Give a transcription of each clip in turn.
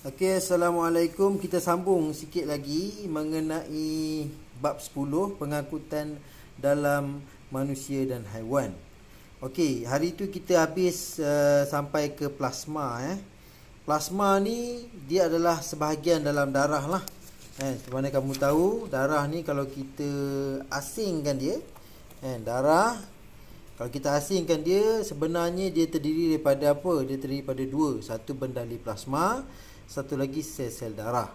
Okey, Assalamualaikum. Kita sambung sikit lagi mengenai bab 10, pengangkutan dalam manusia dan haiwan. Okey, hari tu kita habis sampai ke plasma. Plasma ni dia adalah sebahagian dalam darah lah. Seperti mana kamu tahu, darah ni kalau kita asingkan dia, darah kalau kita asingkan dia, sebenarnya dia terdiri daripada apa? Dia terdiri daripada dua. Satu bendali plasma, satu lagi sel-sel darah.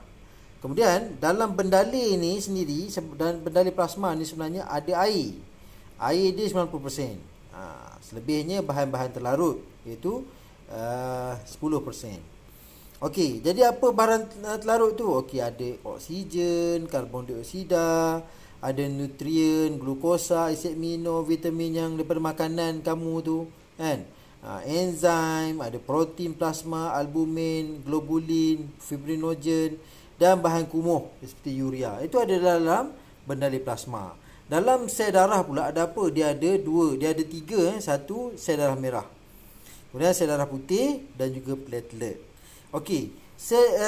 Kemudian dalam bendali ni sendiri, dan bendali plasma ni sebenarnya ada air. Air dia 90%. Selebihnya bahan-bahan terlarut, iaitu 10%. Okey, jadi apa bahan terlarut tu? Okey, ada oksigen, karbon dioksida, ada nutrien, glukosa, asid amino, vitamin yang daripada makanan kamu tu, kan? Enzim, ada protein plasma, albumin, globulin, fibrinogen dan bahan kumuh seperti urea. Itu ada dalam bendali plasma. Dalam sel darah pula ada apa? Dia ada dua, dia ada tiga. Satu, sel darah merah. Kemudian sel darah putih dan juga platelet. Okey,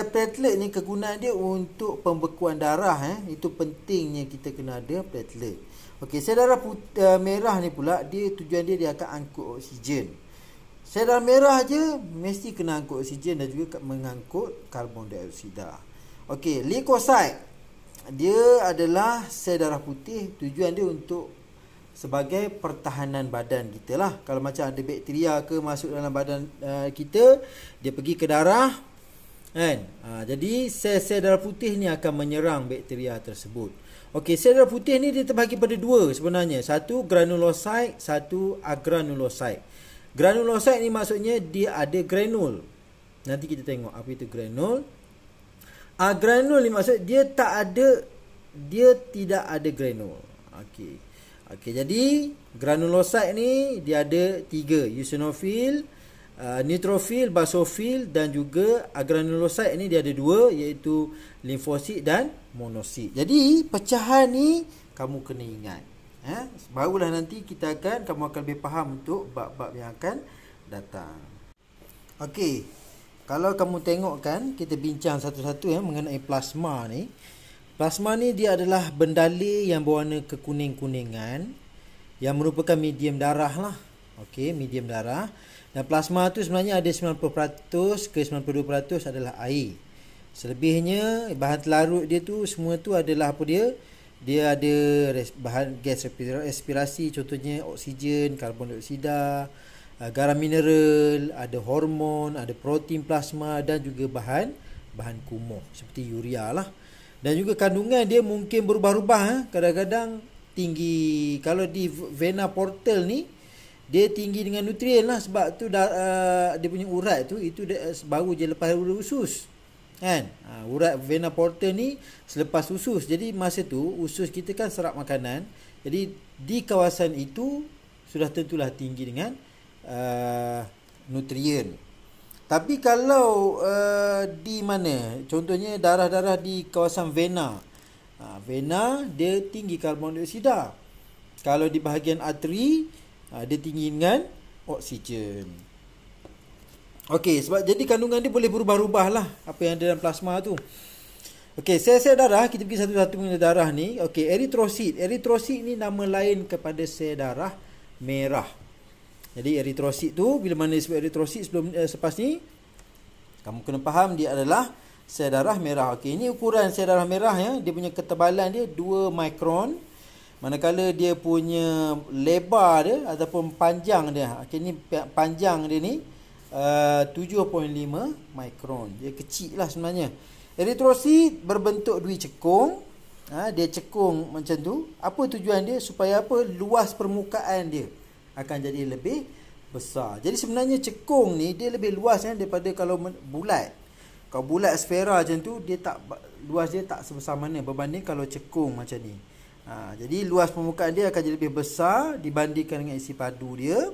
platelet ni kegunaan dia untuk pembekuan darah. Itu pentingnya kita kena ada platelet. Okey, sel darah merah ni pula tujuan dia akan angkut oksigen. Sel darah merah je mesti kena angkut oksigen dan juga mengangkut karbon dioksida. Okey, leukosit dia adalah sel darah putih. Tujuan dia untuk sebagai pertahanan badan kita lah. Kalau macam ada bakteria ke masuk dalam badan kita, dia pergi ke darah, kan? Jadi sel-sel darah putih ni akan menyerang bakteria tersebut. Okey, sel darah putih ni dia terbagi pada dua sebenarnya. Satu granulosit, satu agranulosit. Granulosit ni maksudnya dia ada granul. Nanti kita tengok apa itu granul. Granul ni maksud dia tidak ada granul. Okey, jadi granulosit ni dia ada tiga, eosinofil, neutrofil, basofil, dan juga agranulosit ni dia ada dua, iaitu limfosit dan monosit. Jadi pecahan ni kamu kena ingat. Barulah nanti kamu akan lebih faham untuk bab-bab yang akan datang. Okey, kalau kamu tengok kan, kita bincang satu-satu mengenai plasma ni. Plasma ni dia adalah bendali yang berwarna kekuning-kuningan yang merupakan medium darah lah. Okey, medium darah. Dan plasma tu sebenarnya ada 90% ke 92% adalah air. Selebihnya bahan terlarut dia tu semua tu adalah apa dia? Dia ada bahan gas respirasi, contohnya oksigen, karbon dioksida, garam mineral, ada hormon, ada protein plasma dan juga bahan kumuh seperti urea lah. Dan juga kandungan dia mungkin berubah-ubah. Kadang-kadang tinggi, kalau di vena portal ni dia tinggi dengan nutrien lah, sebab tu dia punya urat tu itu baru je lepas usus, kan? Urat vena portal ni selepas usus. Jadi masa tu usus kita kan serap makanan. Jadi di kawasan itu sudah tentulah tinggi dengan nutrien. Tapi kalau di mana, contohnya darah-darah di kawasan vena, vena dia tinggi karbon dioksida. Kalau di bahagian arteri, dia tinggi dengan oksigen. Okey, sebab jadi kandungan dia boleh berubah-ubah lah apa yang ada dalam plasma tu. Okey, sel-sel darah, kita pergi satu-satu mengenai darah ni. Okey, eritrosit. Eritrosit ni nama lain kepada sel darah merah. Jadi eritrosit tu, bila mana disebut eritrosit selepas ni, kamu kena faham dia adalah sel darah merah. Okey, ini ukuran sel darah merah ya. Dia punya ketebalan dia 2 mikron. Manakala dia punya lebar dia ataupun panjang dia. Okey, ni panjang dia ni 7.5 mikron. Dia kecil lah sebenarnya. Eritrosit berbentuk dui cekung. Dia cekung macam tu. Apa tujuan dia? Supaya apa? Luas permukaan dia akan jadi lebih besar. Jadi sebenarnya cekung ni dia lebih luas daripada kalau bulat. Kalau bulat sfera macam tu, luas dia tak sebesar mana berbanding kalau cekung macam ni. Jadi luas permukaan dia akan jadi lebih besar dibandingkan dengan isi padu dia,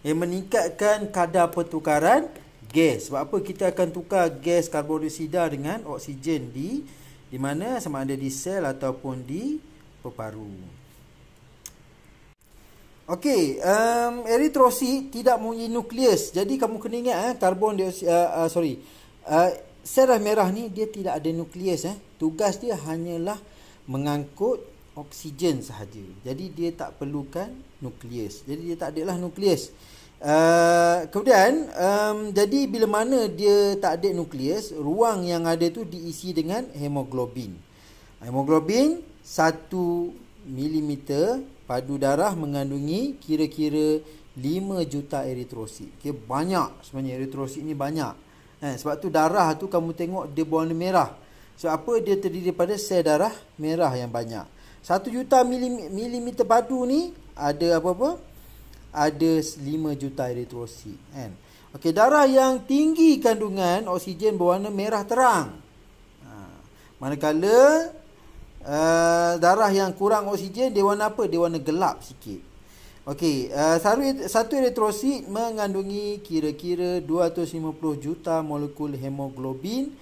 yang meningkatkan kadar pertukaran gas. Sebab apa? Kita akan tukar gas karbon dioksida dengan oksigen di mana, sama ada di sel ataupun di paru. Okey, eritrosit tidak mempunyai nukleus. Jadi kamu kena ingat karbon dioksida sel darah merah ni dia tidak ada nukleus. Tugas dia hanyalah mengangkut oksigen sahaja. Jadi dia tak perlukan nukleus. Jadi dia tak adalah nukleus. Kemudian jadi bila mana dia tak ada nukleus, ruang yang ada tu diisi dengan hemoglobin. Hemoglobin 1 milimeter padu darah mengandungi kira-kira 5 juta eritrosit. Okay, banyak sebenarnya eritrosit ni banyak. Sebab tu darah tu kamu tengok dia berwarna merah. Sebab apa? Dia terdiri daripada sel darah merah yang banyak. 1 juta milimeter padu ni ada apa-apa? Ada 5 juta eritrosit. Okey, darah yang tinggi kandungan oksigen berwarna merah terang. Manakala darah yang kurang oksigen dia warna apa? Dia warna gelap sikit. Okey, satu eritrosit mengandungi kira-kira 250 juta molekul hemoglobin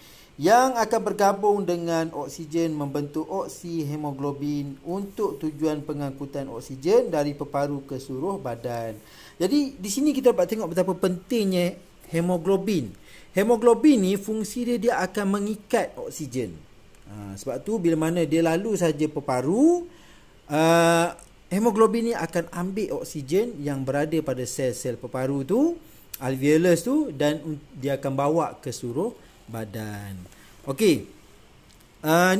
yang akan bergabung dengan oksigen membentuk oksihemoglobin untuk tujuan pengangkutan oksigen dari peparu ke seluruh badan. Jadi di sini kita dapat tengok betapa pentingnya hemoglobin. Hemoglobin ni fungsi dia akan mengikat oksigen. Sebab tu bila mana dia lalu saja peparu, hemoglobin ni akan ambil oksigen yang berada pada sel-sel peparu tu, alveolus tu, dan dia akan bawa ke seluruh badan. Okey.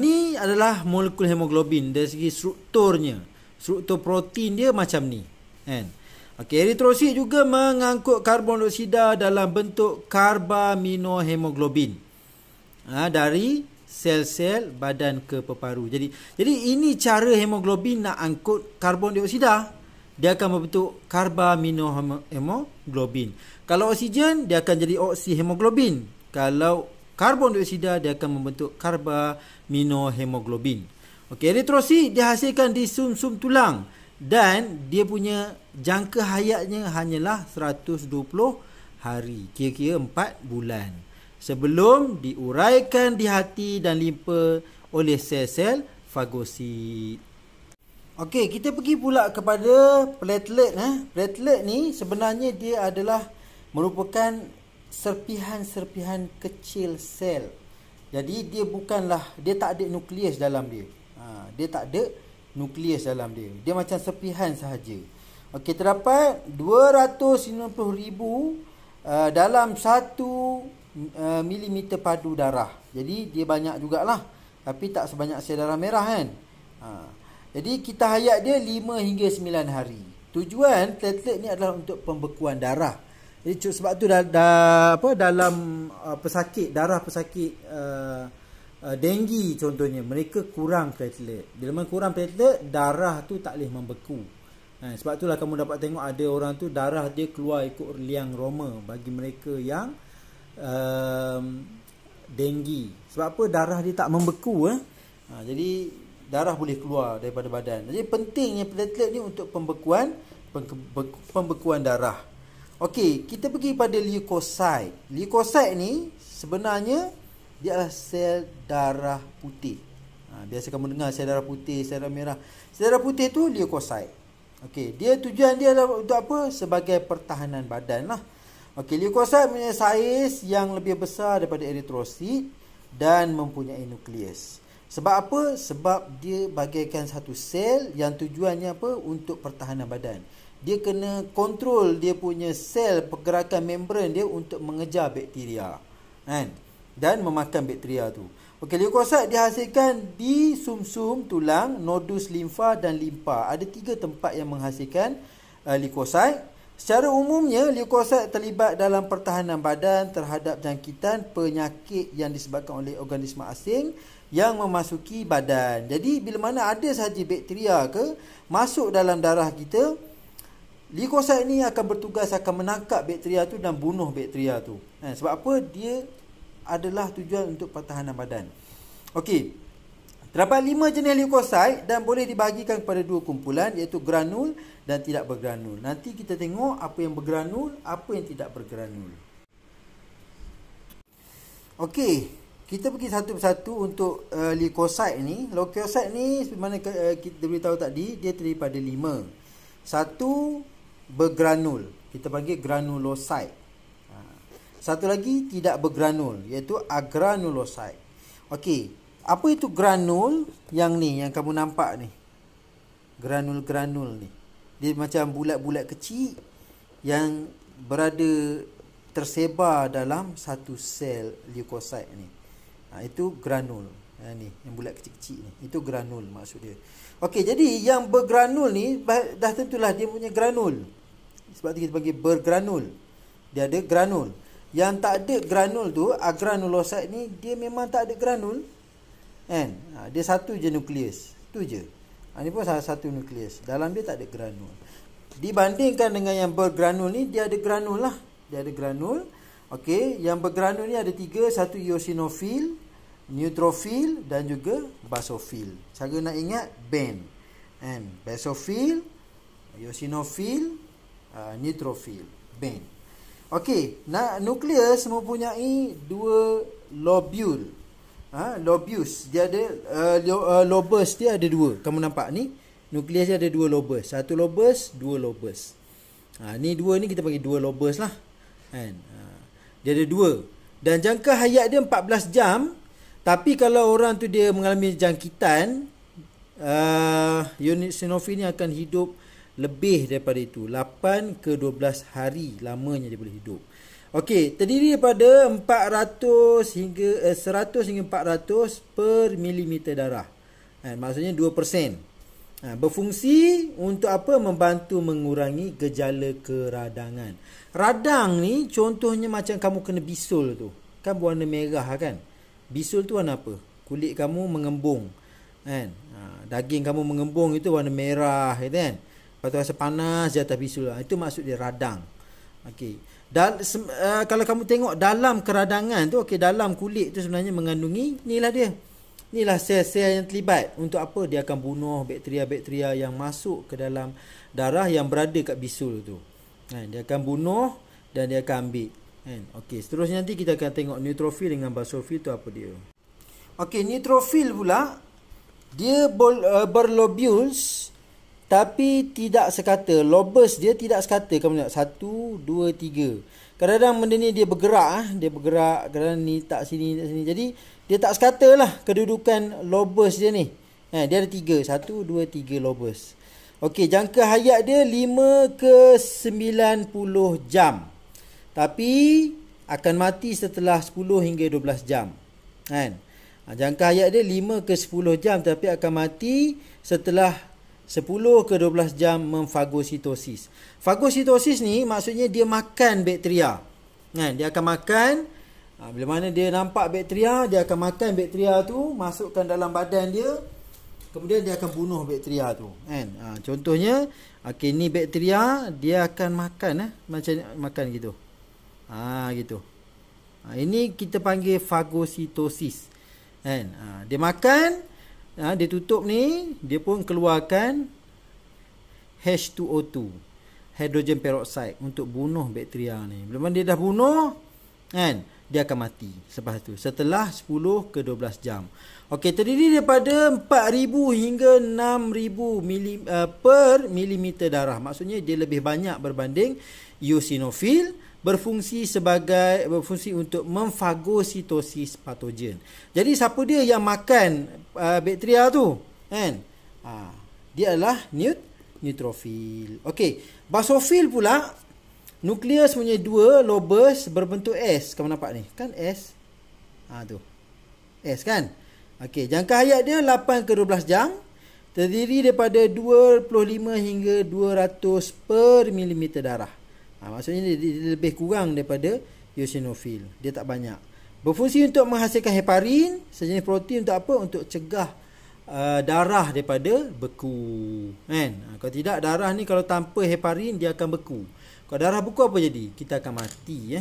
Ni adalah molekul hemoglobin dari segi strukturnya. Struktur protein dia macam ni. Okey, eritrosit juga mengangkut karbon dioksida dalam bentuk karbaminohemoglobin. Dari sel-sel badan ke peparu. Jadi ini cara hemoglobin nak angkut karbon dioksida. Dia akan membentuk karbaminohemoglobin. Kalau oksigen dia akan jadi oksihemoglobin. Kalau karbon dioksida dia akan membentuk karbaminohemoglobin. Okey, eritrosit dihasilkan di sum-sum tulang dan dia punya jangka hayatnya hanyalah 120 hari, kira-kira 4 bulan. Sebelum diuraikan di hati dan limpa oleh sel-sel fagosit. Okey, kita pergi pula kepada platelet. Platelet ni sebenarnya dia adalah merupakan serpihan-serpihan kecil sel. Jadi dia tak ada nukleus dalam dia. Dia tak ada nukleus dalam dia. Dia macam serpihan sahaja. Okey, terdapat 290,000 dalam 1 milimeter padu darah. Jadi dia banyak jugalah. Tapi tak sebanyak sel darah merah kan. Jadi kita hayat dia 5 hingga 9 hari. Tujuan platelet ni adalah untuk pembekuan darah. Jadi sebab tu dalam pesakit denggi contohnya, mereka kurang platelet. Bila mana kurang platelet, darah tu tak boleh membeku. Sebab itulah kamu dapat tengok ada orang tu darah dia keluar ikut liang Roma bagi mereka yang denggi. Sebab apa? Darah dia tak membeku. Jadi darah boleh keluar daripada badan. Jadi pentingnya platelet ni untuk pembekuan darah. Okey, kita pergi pada leukosit. Leukosit ni sebenarnya dia adalah sel darah putih. Biasa kamu dengar sel darah putih, sel darah merah. Sel darah putih tu leukosit. Okey, tujuan dia adalah untuk apa? Sebagai pertahanan badan lah. Okey, leukosit punya saiz yang lebih besar daripada eritrosit dan mempunyai nukleus. Sebab apa? Sebab dia bagaikan satu sel yang tujuannya apa? Untuk pertahanan badan. Dia kena kontrol dia punya sel pergerakan membran dia untuk mengejar bakteria. Dan memakan bakteria tu. Okey, leukosit dihasilkan di sum-sum tulang, nodus limfa dan limpa. Ada 3 tempat yang menghasilkan leukosit. Secara umumnya, leukosit terlibat dalam pertahanan badan terhadap jangkitan penyakit yang disebabkan oleh organisma asing yang memasuki badan. Jadi, bila mana ada sahaja bakteria masuk dalam darah kita, leukosit ni akan bertugas akan menangkap bakteria tu dan bunuh bakteria tu. Sebab apa? Dia adalah tujuan untuk pertahanan badan. Okey. Terdapat 5 jenis leukosit dan boleh dibahagikan kepada 2 kumpulan, iaitu granul dan tidak bergranul. Nanti kita tengok apa yang bergranul, apa yang tidak bergranul. Okey, kita pergi satu persatu untuk leukosit ni. Leukosit ni sebagaimana kita beritahu tadi, dia terdiri pada 5. 1 bergranul, kita panggil granulosit. satu lagi tidak bergranul, iaitu agranulosit. Okey, apa itu granul? Yang ni yang kamu nampak ni, granul-granul ni, dia macam bulat-bulat kecil yang berada tersebar dalam satu sel leukosit ni. Itu granul. Ni yang bulat kecil-kecil ni, itu granul maksud dia. Okey, jadi yang bergranul ni dah tentulah dia punya granul. Sebab tu kita panggil bergranul. Dia ada granul. Yang tak ada granul tu, agranulosit ni, dia memang tak ada granul. Kan? Dia satu je nukleus. Tu je. Ni pun salah satu nukleus. Dalam dia tak ada granul. Dibandingkan dengan yang bergranul ni, dia ada granul lah. Dia ada granul. Okey, yang bergranul ni ada 3. Satu eosinofil, neutrofil dan juga basofil. Cara nak ingat, band. Basofil, eosinofil, neutrofil, band. Okey, nukleus mempunyai 2 lobule. Lobus. Dia ada lobus dia ada 2. Kamu nampak ni, nukleus dia ada 2 lobus. Satu lobus, 2 lobus. Ni 2 ni kita panggil 2 lobus lah. Kan? Dia ada 2. Dan jangka hayat dia 14 jam. Tapi kalau orang tu dia mengalami jangkitan, eosinofil ni akan hidup lebih daripada itu, 8 ke 12 hari lamanya dia boleh hidup. Okey, terdiri daripada 100 hingga 400 per milimeter darah. Maksudnya 2%. Berfungsi untuk apa? Membantu mengurangi gejala keradangan. Radang ni contohnya macam kamu kena bisul tu. Kan berwarna merah kan? Bisul tu warna apa? Kulit kamu mengembung. Kan? Daging kamu mengembung itu warna merah, kan? Lepas tu rasa panas di atas bisul. Itu maksud dia radang. Okey. Dan kalau kamu tengok dalam keradangan tu, okey, dalam kulit tu sebenarnya mengandungi, inilah dia. Inilah sel-sel yang terlibat. Untuk apa? Dia akan bunuh bakteria-bakteria yang masuk ke dalam darah yang berada kat bisul tu. Dia akan bunuh dan dia akan ambil. Okey, seterusnya nanti kita akan tengok neutrofil dengan basofil tu apa dia. Okey, neutrofil pula dia berlobules tapi tidak sekata. Lobus dia tidak sekata. Kamu lihat 1, 2, 3. Kadang-kadang benda ni dia bergerak. Dia bergerak. Kadang-kadang ni tak sini, tak sini. Jadi dia tak sekata lah kedudukan lobus dia ni. Dia ada 3. 1, 2, 3 lobus. Okey, jangka hayat dia 5 ke 90 jam. Tapi akan mati setelah 10 hingga 12 jam. Jangka hayat dia 5 ke 10 jam tapi akan mati setelah 10 ke 12 jam memfagositosis. Fagositosis ni maksudnya dia makan bakteria. Dia akan makan. Bila mana dia nampak bakteria, dia akan makan bakteria tu, masukkan dalam badan dia. Kemudian dia akan bunuh bakteria tu. Contohnya, okey, ni bakteria, dia akan makan. Macam makan gitu. Gitu. Ini kita panggil fagositosis. Dia makan. Dia tutup ni, dia pun keluarkan H2O2, hydrogen peroxide, untuk bunuh bakteria ni. Bila mana dia dah bunuh, dia akan mati selepas tu, setelah 10 ke 12 jam. Okey, terdiri daripada 4,000 hingga 6,000 per milimeter darah. Maksudnya dia lebih banyak berbanding eosinofil. Berfungsi untuk memfagositosis patogen. Jadi siapa dia yang makan bakteria tu? Dia adalah neutrofil. Okey, basofil pula, nukleus punya 2 lobus berbentuk S. Kamu nampak ni? Kan S? Tu. S kan? Okey, jangka hayat dia 8 ke 12 jam. Terdiri daripada 25 hingga 200 per milimeter darah. Maksudnya dia lebih kurang daripada eosinofil. Dia tak banyak. Berfungsi untuk menghasilkan heparin, sejenis protein untuk apa? Untuk cegah darah daripada beku. Kalau tidak, darah ni kalau tanpa heparin dia akan beku. Kalau darah beku apa jadi? Kita akan mati.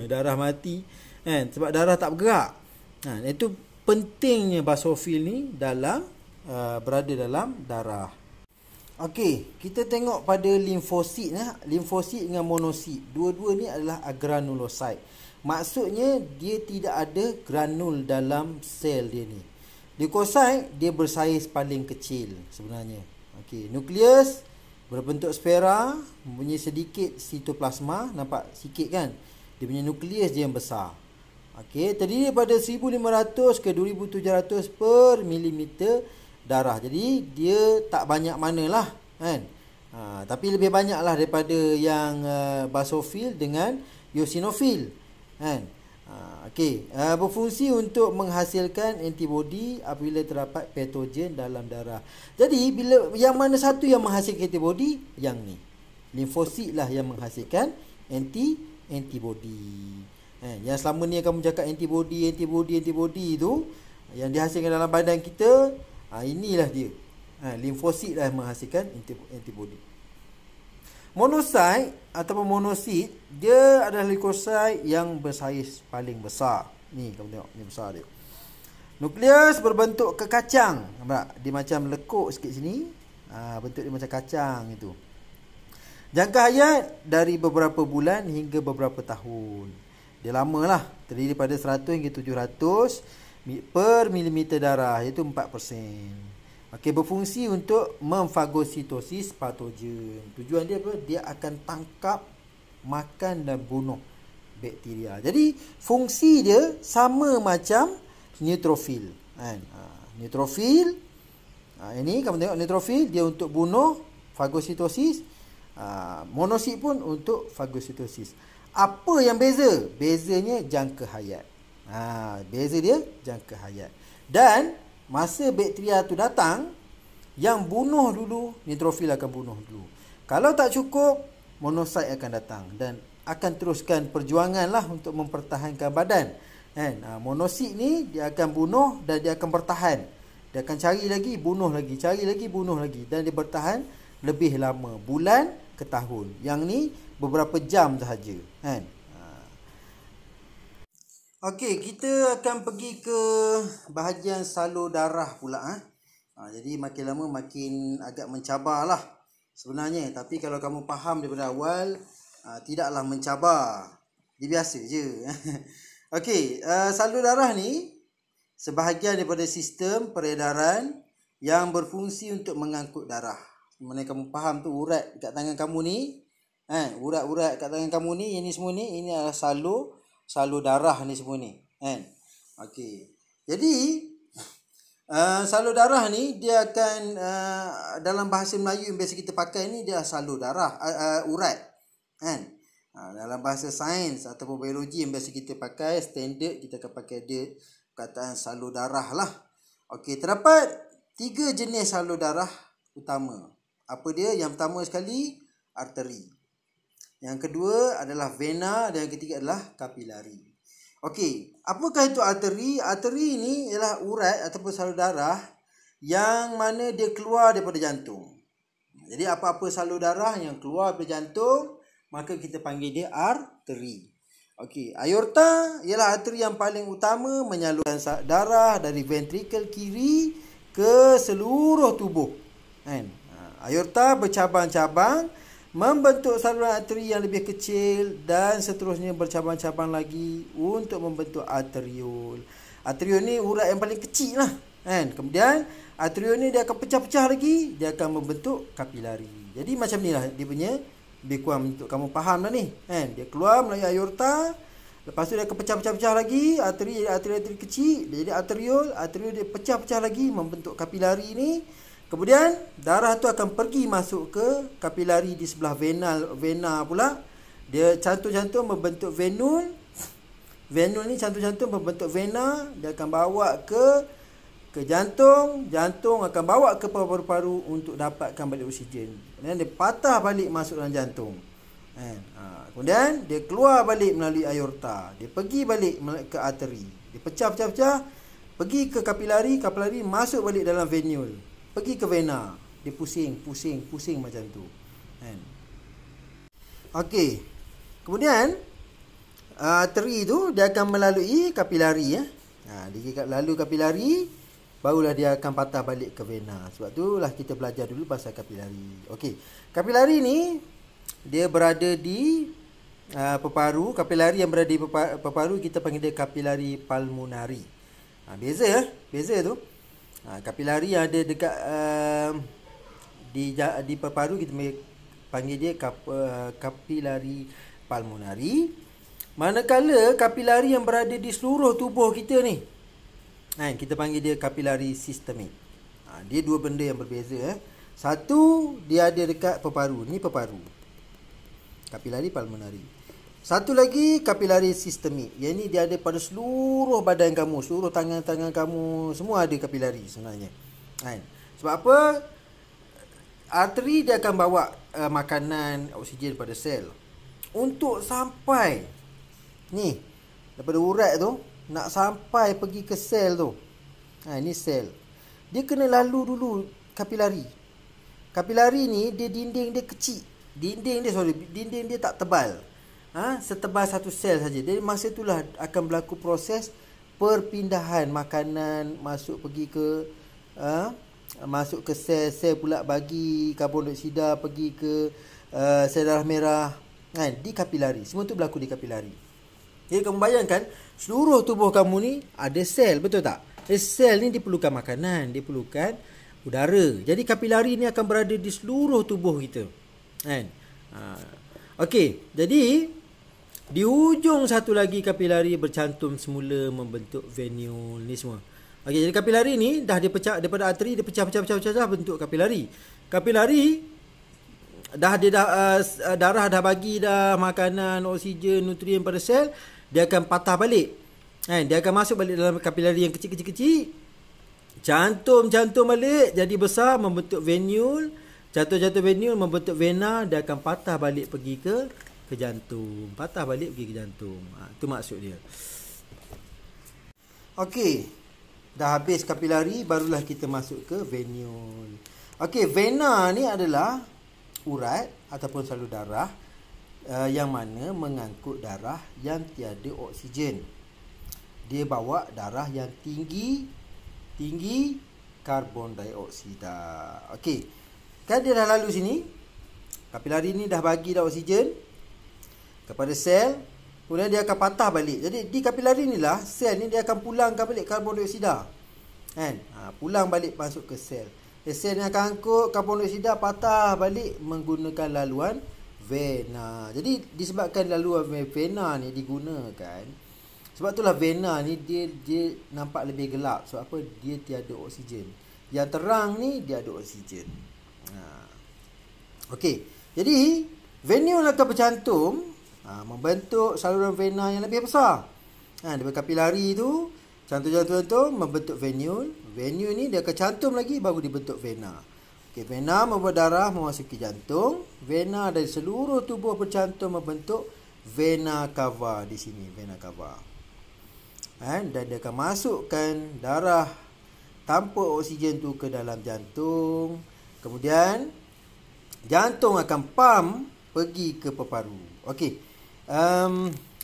Darah mati. Sebab darah tak bergerak. Itu pentingnya basofil ni dalam berada dalam darah. Okey, kita tengok pada limfosit. Limfosit dengan monosit, dua-dua ni adalah agranulosit. Maksudnya dia tidak ada granul dalam sel dia ni. Leukosit dia bersaiz paling kecil sebenarnya. Okey, nukleus berbentuk spera, mempunyai sedikit sitoplasma, nampak sikit kan? Dia punya nukleus je yang besar. Okey, terdiri daripada 1500 ke 2700 per milimeter darah. Jadi dia tak banyak manalah kan. Tapi lebih banyaklah daripada yang basofil dengan eosinofil kan. Okey, berfungsi untuk menghasilkan antibodi apabila terdapat patogen dalam darah. Jadi bila yang mana satu yang menghasilkan antibodi? Yang ni. Limfosit lah yang menghasilkan antibodi. Yang selama ni kamu cakap antibodi tu yang dihasilkan dalam badan kita, inilah dia. Limfosit lah yang menghasilkan antibodi. Monosit ataupun monosit, dia adalah leukosit yang bersaiz paling besar. Ni kamu tengok, ni besar dia. Nukleus berbentuk kekacang. Nampak? Dia macam lekuk sikit sini. Bentuk dia macam kacang itu. Jangka hayat dari beberapa bulan hingga beberapa tahun. Dia lama lah. Terdiri daripada 100 hingga 700 per milimeter darah, iaitu 4%. Okey, berfungsi untuk memfagositosis patogen. Tujuan dia apa? Dia akan tangkap, makan dan bunuh bakteria. Jadi fungsi dia sama macam neutrofil kan. Neutrofil, ini kamu tengok neutrofil dia untuk bunuh, fagositosis. Monosit pun untuk fagositosis. Apa yang beza? Bezanya jangka hayat. Beza dia jangka hayat. Dan masa bakteria tu datang, yang bunuh dulu, neutrofil akan bunuh dulu. Kalau tak cukup, monosit akan datang dan akan teruskan perjuangan lah untuk mempertahankan badan kan. Monosit ni dia akan bunuh dan dia akan bertahan. Dia akan cari lagi, bunuh lagi, cari lagi, bunuh lagi, dan dia bertahan lebih lama, bulan ke tahun. Yang ni beberapa jam sahaja kan. Okey, kita akan pergi ke bahagian salur darah pula. Jadi makin lama makin agak mencabarlah sebenarnya. Tapi kalau kamu faham daripada awal, tidaklah mencabar. Dia biasa je. Okey, salur darah ni sebahagian daripada sistem peredaran yang berfungsi untuk mengangkut darah. Mana kamu faham tu urat dekat tangan kamu ni. Urat-urat kat tangan kamu ni, ini semua ni, ini adalah salur darah ni semua ni kan. Okey, jadi salur darah ni dia akan dalam bahasa Melayu yang biasa kita pakai ni, dia salur darah, urat kan. Dalam bahasa sains ataupun biologi yang biasa kita pakai standard, kita akan pakai dia perkataan salur darah lah. Okey, terdapat 3 jenis salur darah utama. Apa dia? Yang pertama sekali, arteri. Yang kedua adalah vena dan yang ketiga adalah kapilari. Okey, apakah itu arteri? Arteri ini ialah urat ataupun salur darah yang mana dia keluar daripada jantung. Jadi apa-apa salur darah yang keluar daripada jantung, maka kita panggil dia arteri. Okey, aorta ialah arteri yang paling utama menyalurkan darah dari ventrikel kiri ke seluruh tubuh. Kan? Aorta bercabang-cabang membentuk saluran arteri yang lebih kecil dan seterusnya bercabang-cabang lagi untuk membentuk arteriol. Arteriol ni urat yang paling kecil lah kan. Kemudian arteriol ni dia akan pecah-pecah lagi, dia akan membentuk kapilari. Jadi macam ni lah dia punya, lebih kurang untuk kamu faham lah ni kan. Dia keluar melalui aorta, lepas tu dia akan pecah-pecah lagi, arteri kecil, dia jadi arteriol dia pecah-pecah lagi membentuk kapilari ni. Kemudian darah tu akan pergi masuk ke kapilari di sebelah vena pula. Dia cantum-cantum membentuk venul. Venul ni cantum-cantum membentuk vena. Dia akan bawa ke jantung. Jantung akan bawa ke paru-paru untuk dapatkan balik oksigen. Kemudian dia patah balik masuk dalam jantung. Kemudian dia keluar balik melalui aorta. Dia pergi balik ke arteri. Dia pecah-pecah-pecah, pergi ke kapilari. Kapilari masuk balik dalam venul. Pergi ke vena, dia pusing macam tu kan. Okey, kemudian arteri tu dia akan melalui kapilari dia lalu kapilari, barulah dia akan patah balik ke vena. Sebab tu lah kita belajar dulu pasal kapilari. Okey, kapilari ni dia berada di peparu. Kapilari yang berada di peparu kita panggil dia kapilari pulmonari. Beza tu. Kapilari yang ada dekat di peparu kita panggil dia kapilari pulmonari. Manakala kapilari yang berada di seluruh tubuh kita ni, kita panggil dia kapilari sistemik. Dia dua benda yang berbeza. Satu, dia ada dekat peparu. Ni peparu, kapilari pulmonari. Satu lagi kapilari sistemik. Yang ni dia ada pada seluruh badan kamu, seluruh tangan-tangan kamu, semua ada kapilari sebenarnya. Sebab apa? Arteri dia akan bawa makanan, oksigen pada sel. Untuk sampai ni, daripada urat tu, nak sampai pergi ke sel tu. Ni sel. Dia kena lalu dulu kapilari. Kapilari ni dia dinding dia kecil. Dinding dia tak tebal. Setebal satu sel saja. Jadi masa itulah akan berlaku proses perpindahan makanan masuk pergi ke masuk ke sel pula bagi karbon dioksida pergi ke sel darah merah di kapilari. Semua tu berlaku di kapilari. Jadi kamu bayangkan seluruh tubuh kamu ni ada sel, betul tak? Sel ni diperlukan makanan, dia perlukan udara. Jadi kapilari ni akan berada di seluruh tubuh kita. Okey, jadi di ujung satu lagi kapilari bercantum semula membentuk venule ni semua. Okey, jadi kapilari ni dah dia pecah daripada arteri, dia pecah bentuk kapilari. Kapilari darah dah bagi dah makanan, oksigen, nutrien pada sel, dia akan patah balik. Dia akan masuk balik dalam kapilari yang kecil-kecil. Cantum balik jadi besar membentuk venule. Jatuh venule membentuk vena, dia akan patah balik pergi ke jantung. Patah balik pergi ke jantung. Itu maksud dia. Okey. Dah habis kapilari, barulah kita masuk ke venule. Okey, vena ni adalah urat ataupun salur darah yang mana mengangkut darah yang tiada oksigen. Dia bawa darah yang tinggi karbon dioksida. Okey. Kan dia dah lalu sini. Kapilari ni dah bagi dah oksigen kepada sel. Kemudian dia akan patah balik. Jadi di kapilari ni lah, sel ni dia akan pulangkan balik karbon dioksida. Pulang balik masuk ke sel. Sel ni akan angkut karbon dioksida, patah balik menggunakan laluan vena. Jadi disebabkan laluan vena ni digunakan, sebab itulah vena ni dia nampak lebih gelap. Sebab apa? Dia tiada oksigen. Yang terang ni dia ada oksigen. Okey. Jadi venule akan bercantum membentuk saluran vena yang lebih besar. Daripada kapilari tu, cantum membentuk venule. Venule ni dia akan cantum lagi baru dibentuk vena. Okey, vena membawa darah memasuki jantung. Vena dari seluruh tubuh bercantum membentuk vena cava di sini, vena cava. Dan dia akan masukkan darah tanpa oksigen tu ke dalam jantung. Kemudian jantung akan pump pergi ke peparu. Okey.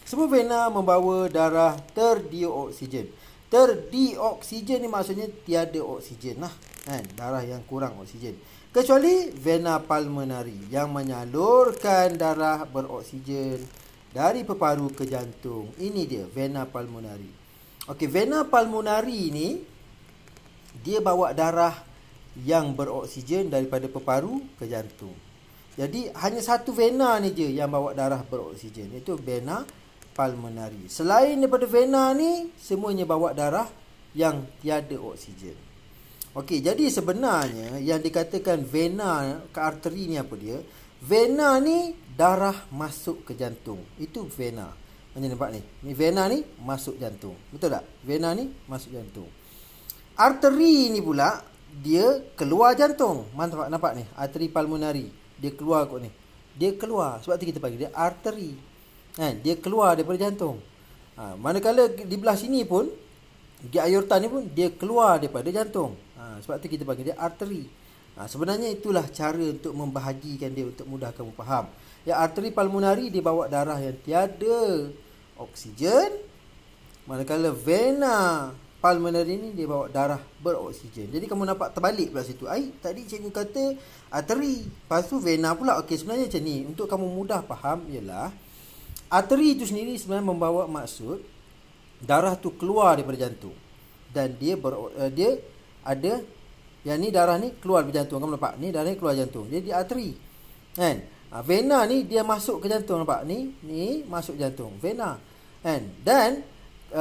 Semua vena membawa darah terdioksigen. Terdioksigen ni maksudnya tiada oksigen lah. Darah yang kurang oksigen. Kecuali vena pulmonari yang menyalurkan darah beroksigen dari peparu ke jantung. Ini dia vena pulmonari. Okey, vena pulmonari ni dia bawa darah yang beroksigen daripada peparu ke jantung. Jadi hanya satu vena ni je yang bawa darah beroksigen, iaitu vena pulmonari. Selain daripada vena ni, semuanya bawa darah yang tiada oksigen. Okey, jadi sebenarnya yang dikatakan vena ke arteri ni apa dia? Vena ni darah masuk ke jantung. Itu vena. Macam nampak ni. Ni vena ni masuk jantung. Betul tak? Vena ni masuk jantung. Arteri ni pula dia keluar jantung. Mantap, nampak ni? Arteri pulmonari. Dia keluar kot ni. Dia keluar. Sebab tu kita panggil dia arteri. Dia keluar daripada jantung. Manakala di belah sini pun, di aorta ni pun, dia keluar daripada jantung. Sebab tu kita panggil dia arteri. Sebenarnya itulah cara untuk membahagikan dia, untuk mudah kamu faham. Ya, arteri pulmonari dia bawa darah yang tiada oksigen. Manakala vena pulmonari ni dia bawa darah beroksigen. Jadi kamu nampak terbalik pula situ. Tadi cikgu kata arteri, lepas tu vena pula. Okey, sebenarnya macam ni. Untuk kamu mudah faham ialah arteri itu sendiri sebenarnya membawa maksud darah tu keluar daripada jantung. Dan dia ada yang ni darah ni keluar dari jantung. Kamu nampak? Ni darah ni keluar jantung. Jadi arteri. Vena ni dia masuk ke jantung, nampak? Ni masuk jantung, vena. Kan? Dan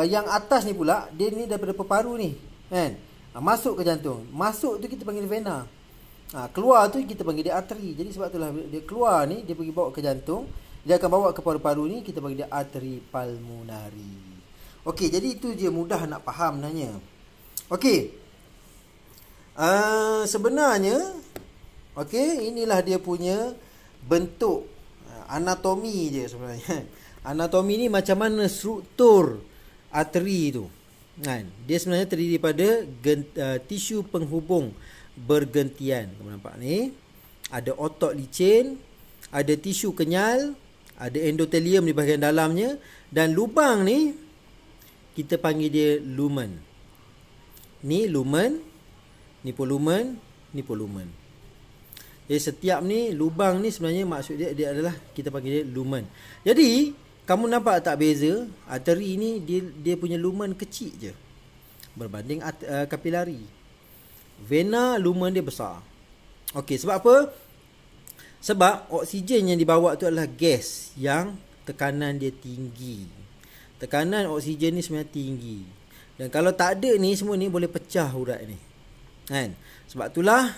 yang atas ni pula, dia ni daripada peparu ni. Kan? Masuk ke jantung. Masuk tu kita panggil vena. Keluar tu kita panggil dia arteri. Jadi sebab itulah dia keluar ni, dia pergi bawa ke jantung, dia akan bawa ke paru-paru ni, kita panggil dia arteri pulmonari. Okey, jadi itu je, mudah nak faham sebenarnya. Okey. Sebenarnya inilah dia punya bentuk, anatomi je sebenarnya. Anatomi ni macam mana struktur arteri tu. Kan? Dia sebenarnya terdiri daripada tisu penghubung bergentian. Kamu nampak ni? Ada otot licin, ada tisu kenyal, ada endotelium di bahagian dalamnya, dan lubang ni kita panggil dia lumen. Ni lumen, ni pun lumen, ni pun lumen. Jadi setiap ni lubang ni sebenarnya maksud dia adalah kita panggil dia lumen. Jadi kamu nampak tak beza? Arteri ni dia punya lumen kecil je berbanding kapilari. Vena lumen dia besar. Okey, sebab apa? Sebab oksigen yang dibawa tu adalah gas yang tekanan dia tinggi. Tekanan oksigen ni sebenarnya tinggi. Dan kalau tak ada ni, semua ni boleh pecah urat ni. Kan? Sebab itulah